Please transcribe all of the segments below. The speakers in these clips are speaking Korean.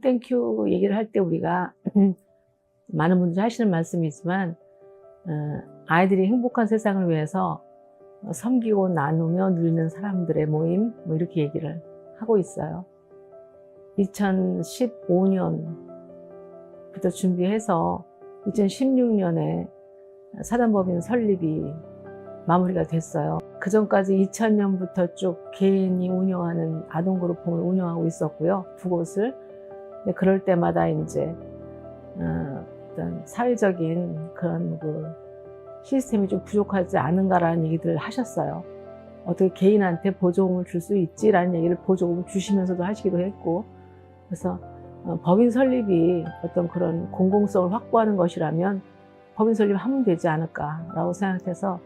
땡큐 얘기를 할 때 우리가 많은 분들이 하시는 말씀이지만 아이들이 행복한 세상을 위해서 섬기고 나누며 누리는 사람들의 모임 뭐 이렇게 얘기를 하고 있어요. 2015년부터 준비해서 2016년에 사단법인 설립이 마무리가 됐어요. 그 전까지 2000년부터 쭉 개인이 운영하는 아동그룹홈을 운영하고 있었고요. 두 곳을. 그럴 때마다 이제 어떤 사회적인 그런 시스템이 좀 부족하지 않은가라는 얘기들을 하셨어요. 어떻게 개인한테 보조금을 줄 수 있지라는 얘기를 보조금을 주시면서도 하시기도 했고, 그래서 법인 설립이 어떤 그런 공공성을 확보하는 것이라면 법인 설립하면 되지 않을까라고 생각해서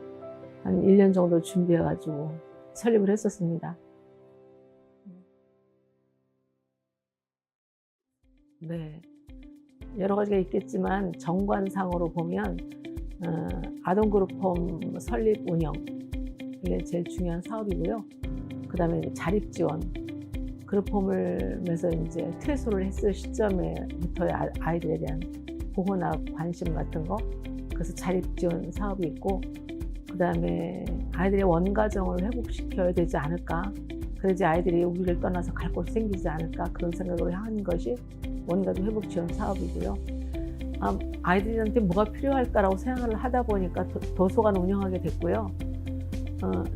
한 1년 정도 준비해가지고 설립을 했었습니다. 네, 여러 가지가 있겠지만 정관상으로 보면 아동그룹홈 설립 운영 이게 제일 중요한 사업이고요. 그 다음에 자립지원 그룹홈을 해서 이제 퇴소를 했을 시점에부터의 아이들에 대한 보호나 관심 같은 거, 그래서 자립지원 사업이 있고, 그 다음에 아이들의 원가정을 회복시켜야 되지 않을까, 그래야지 아이들이 우리를 떠나서 갈 곳이 생기지 않을까, 그런 생각으로 한 것이 원가정 회복 지원 사업이고요. 아이들한테 뭐가 필요할까라고 생각을 하다 보니까 도서관 운영하게 됐고요.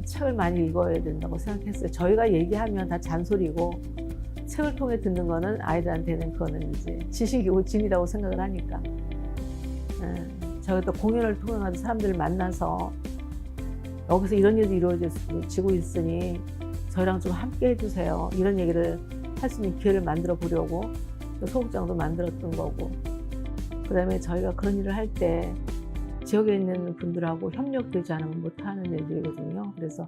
책을 많이 읽어야 된다고 생각했어요. 저희가 얘기하면 다 잔소리고 책을 통해 듣는 거는 아이들한테는 그거는 이제 지식이고 짐이라고 생각을 하니까 저희가 또 공연을 통해서 사람들을 만나서 여기서 이런 일도 이루어지고 있으니 저희랑 좀 함께 해주세요. 이런 얘기를 할 수 있는 기회를 만들어 보려고 또 소극장도 만들었던 거고, 그 다음에 저희가 그런 일을 할 때 지역에 있는 분들하고 협력되지 않으면 못하는 일들이거든요. 그래서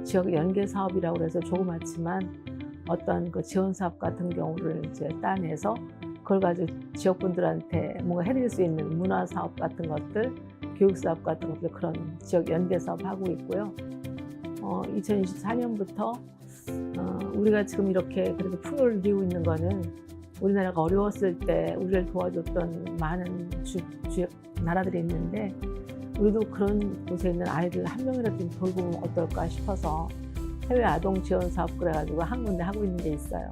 지역 연계 사업이라고 해서 조그맣지만 어떤 그 지원 사업 같은 경우를 이제 따내서 그걸 가지고 지역 분들한테 뭔가 해드릴 수 있는 문화 사업 같은 것들, 교육 사업 같은 것들, 그런 지역 연계 사업 하고 있고요. 2024년부터 우리가 지금 이렇게 그래도 풍요를 누리고 있는 거는 우리나라가 어려웠을 때 우리를 도와줬던 많은 나라들이 있는데, 우리도 그런 곳에 있는 아이들 한 명이라도 좀 돌보면 어떨까 싶어서 해외 아동 지원 사업 그래가지고 한 군데 하고 있는 게 있어요.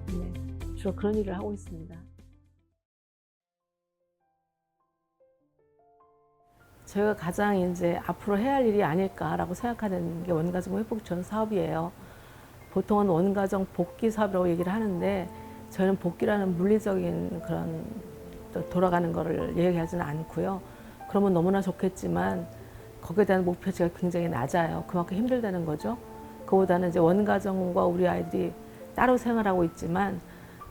네, 주로 그런 일을 하고 있습니다. 저희가 가장 이제 앞으로 해야 할 일이 아닐까라고 생각하는 게 원가정 회복 지원 사업이에요. 보통은 원가정 복귀 사업이라고 얘기를 하는데, 저희는 복귀라는 물리적인 그런 돌아가는 거를 얘기하지는 않고요. 그러면 너무나 좋겠지만 거기에 대한 목표치가 굉장히 낮아요. 그만큼 힘들다는 거죠. 그보다는 이제 원가정과 우리 아이들이 따로 생활하고 있지만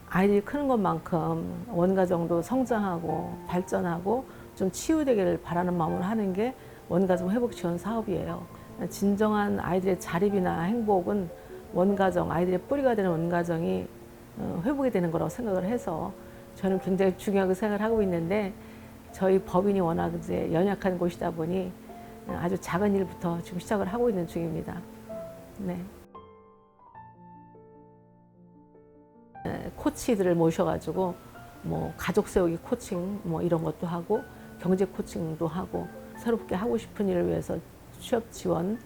아이들이 크는 것만큼 원가정도 성장하고 발전하고 좀 치유되기를 바라는 마음으로 하는 게 원가정 회복 지원 사업이에요. 진정한 아이들의 자립이나 행복은 원가정, 아이들의 뿌리가 되는 원가정이 회복이 되는 거라고 생각을 해서 저는 굉장히 중요하게 생각을 하고 있는데, 저희 법인이 워낙 이제 연약한 곳이다 보니 아주 작은 일부터 지금 시작을 하고 있는 중입니다. 네. 코치들을 모셔가지고 뭐 가족 세우기 코칭 뭐 이런 것도 하고 경제 코칭도 하고 새롭게 하고 싶은 일을 위해서 취업 지원,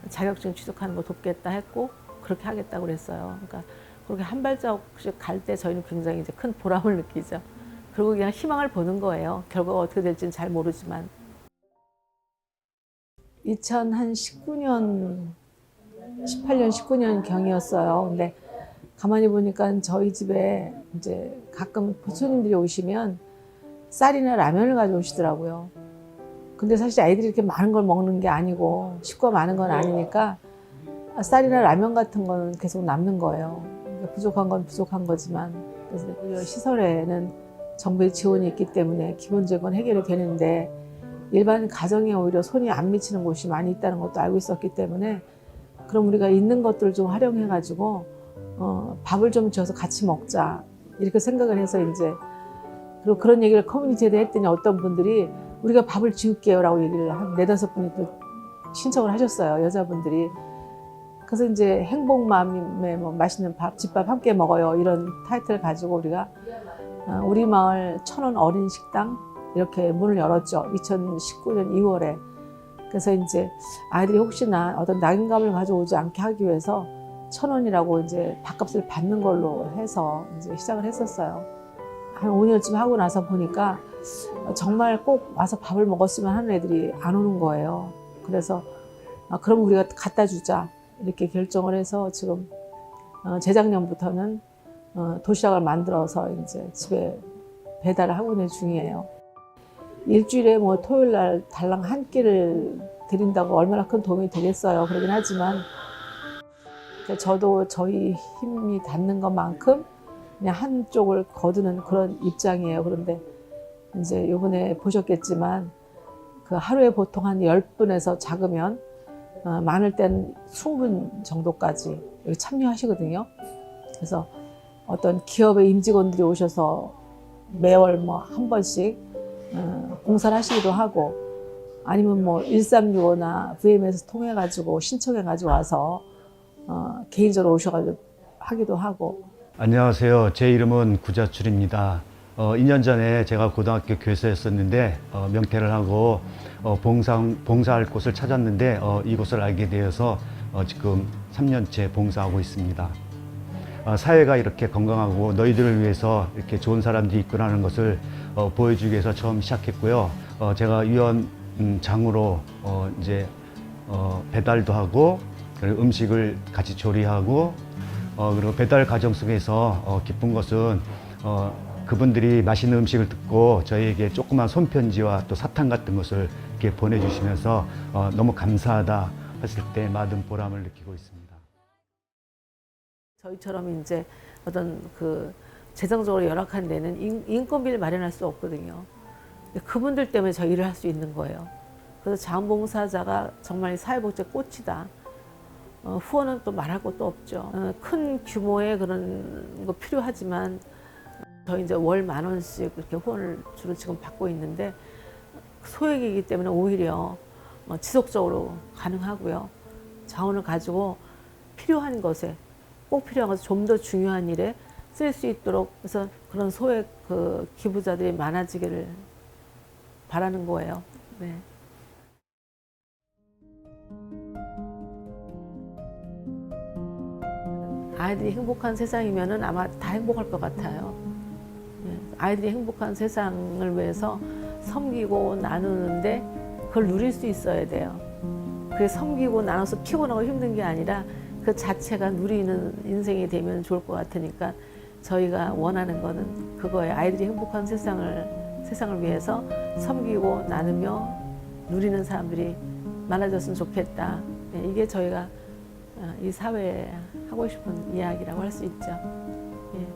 자격증 취득하는 거 돕겠다 했고 그렇게 하겠다고 그랬어요. 그러니까 그렇게 한 발자국씩 갈 때 저희는 굉장히 이제 큰 보람을 느끼죠. 그리고 그냥 희망을 보는 거예요. 결과가 어떻게 될지는 잘 모르지만. 2019년, 18년, 19년 경이었어요. 근데 가만히 보니까 저희 집에 이제 가끔 손님들이 오시면 쌀이나 라면을 가져오시더라고요. 근데 사실 아이들이 이렇게 많은 걸 먹는 게 아니고 식구가 많은 건 아니니까 쌀이나 라면 같은 거는 계속 남는 거예요. 부족한 건 부족한 거지만, 그래서 시설에는 정부의 지원이 있기 때문에 기본적인 해결이 되는데 일반 가정에 오히려 손이 안 미치는 곳이 많이 있다는 것도 알고 있었기 때문에, 그럼 우리가 있는 것들을 좀 활용해 가지고 밥을 좀 지어서 같이 먹자 이렇게 생각을 해서 이제, 그리고 그런 얘기를 커뮤니티에도 했더니 어떤 분들이 우리가 밥을 지을게요 라고 얘기를 한 4-5분이 또 신청을 하셨어요. 여자분들이. 그래서 이제 행복맘에 뭐 맛있는 밥, 집밥 함께 먹어요. 이런 타이틀을 가지고 우리가 우리 마을 1000원 어린 식당 이렇게 문을 열었죠. 2019년 2월에. 그래서 이제 아이들이 혹시나 어떤 낙인감을 가져오지 않게 하기 위해서 1000원이라고 이제 밥값을 받는 걸로 해서 이제 시작을 했었어요. 한 5년쯤 하고 나서 보니까 정말 꼭 와서 밥을 먹었으면 하는 애들이 안 오는 거예요. 그래서 그럼 우리가 갖다 주자 이렇게 결정을 해서 지금 재작년부터는 도시락을 만들어서 이제 집에 배달을 하고 있는 중이에요. 일주일에 뭐 토요일 날 달랑 한 끼를 드린다고 얼마나 큰 도움이 되겠어요. 그러긴 하지만 저도 저희 힘이 닿는 것만큼 그냥 한쪽을 거두는 그런 입장이에요. 그런데 이제 요번에 보셨겠지만 그 하루에 보통 한 10분에서 작으면 많을 땐 20분 정도까지 여기 참여하시거든요. 그래서 어떤 기업의 임직원들이 오셔서 매월 뭐 한 번씩 봉사를 하시기도 하고 아니면 뭐 1365나 VM에서 통해 가지고 신청해 가지고 와서 개인적으로 오셔가지고 하기도 하고. 안녕하세요. 제 이름은 구자출입니다. 2년 전에 제가 고등학교 교사였었는데 명퇴를 하고 봉사할 곳을 찾았는데 이곳을 알게 되어서 지금 3년째 봉사하고 있습니다. 사회가 이렇게 건강하고 너희들을 위해서 이렇게 좋은 사람들이 있구나 하는 것을 보여주기 위해서 처음 시작했고요. 제가 위원장으로 이제 배달도 하고 그리고 음식을 같이 조리하고 그리고 배달 과정 속에서 기쁜 것은 그분들이 맛있는 음식을 듣고 저희에게 조그만 손편지와 또 사탕 같은 것을 이렇게 보내주시면서 너무 감사하다 했을 때 많은 보람을 느끼고 있습니다. 저희처럼 이제 어떤 그 재정적으로 열악한 데는 인건비를 마련할 수 없거든요. 그분들 때문에 저 일을 할 수 있는 거예요. 그래서 자원봉사자가 정말 사회복지의 꽃이다. 후원은 또 말할 것도 없죠. 큰 규모의 그런 거 필요하지만 저희 이제 월 10,000원씩 그렇게 후원을 주로 지금 받고 있는데 소액이기 때문에 오히려 지속적으로 가능하고요. 자원을 가지고 필요한 것에 꼭 필요한 것에 좀 더 중요한 일에 쓸 수 있도록 해서 그런 소액 그 기부자들이 많아지기를 바라는 거예요. 네. 아이들이 행복한 세상이면은 아마 다 행복할 것 같아요. 아이들이 행복한 세상을 위해서 섬기고 나누는데 그걸 누릴 수 있어야 돼요. 그게 섬기고 나눠서 피곤하고 힘든 게 아니라 그 자체가 누리는 인생이 되면 좋을 것 같으니까 저희가 원하는 거는 그거예요. 아이들이 행복한 세상을 위해서 섬기고 나누며 누리는 사람들이 많아졌으면 좋겠다. 이게 저희가 이 사회에 하고 싶은 이야기라고 할 수 있죠. 예.